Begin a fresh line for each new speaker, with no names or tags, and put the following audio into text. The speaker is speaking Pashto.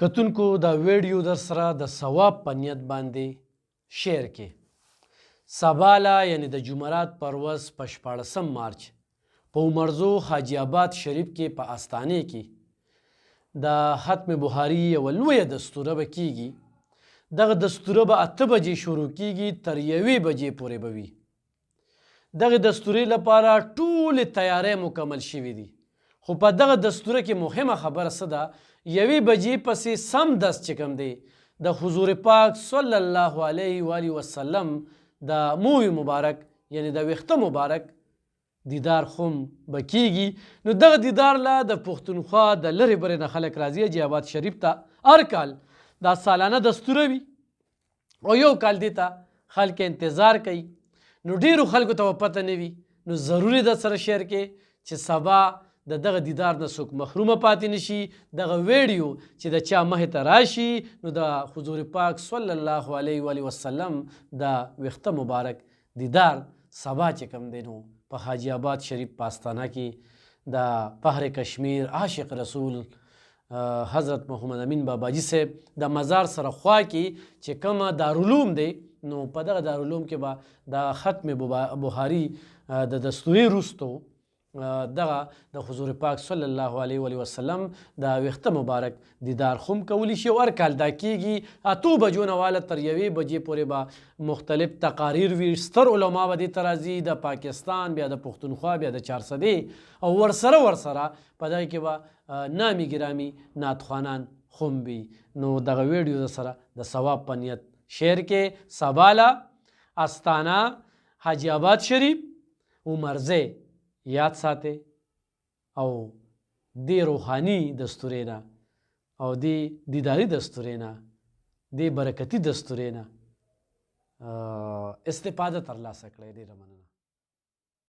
کتونکو دا ویډیو در سره د ثواب په نیت باندې شیر کې سباله یعنی د جمعرات پر ورځ په 14 مارچ په عمرزو حاجي آباد شریف کې په آستانې کې د ختم بخاري یوه لویه دستوره به کیږي. دغه دستوره به 8 بجې شروع کیږي تر 1 بجې پورې به وي. دغه دستورې لپاره ټولې تیاری مکمل شوي دي، خو په دغه دستوره کې مهمه خبره څه ده، 1 بجې پسې سمدست چې کوم دی د حضور پاک صلی الله علیه و آله وسلم د موی مبارک یعنی د ویښته مبارک دیدار خم به کیږي. نو دغه دیدار له د پښتونخوا د لرې برې نه خلک راځي حاجي آباد شریف ته هر کال. دا سالانه دستوره وي او یو کال دې ته خلک انتظار کوي. نو ډیرو خلکو ته پته نه وي، نو ضروري ده سره شیر کې چې سبا د دغه دیدار نه څوک محرومه پاتې نشي. دغه ویډیو چې د چا مخې ته راشي نو د حضور پاک صلی الله علیه و آله وسلم د ویښته مبارک دیدار سبا چې کوم دی نو په حاجي آباد شریف په آستانه کې د فخر کشمیر عاشق رسول حضرت محمد امین باباجي صاحب د مزار سره خوا کې چې کومه دارالعلوم دی، نو په دغه دارالعلوم کې به د ختم بخاري د دستورې وروستو دغه د حضور پاک صلی الله علیه و وسلم د ویښته مبارک دیدار خم کولی شي. هر کال دا کیږي 8 بجو نه واله تر 1 بجې پورې به مختلف تقاریر وي. ستر علما به دې ته راځي، د پاکستان بیا د پښتونخوا بیا د چارسدې او ورسره په دغه کې به نامي ګرامي نعتخوانان خم وي. نو دغه ویډیو د سره د ثواب په نیت شیر کې سباله آستانه حاجي آباد شریف عمرزه یاد ساتئ او دې روحاني دستورې نه او دې دیداري دستورې نه دې برکتي دستورې نه استفاده ترلاسه کړئ. ډېره مننه.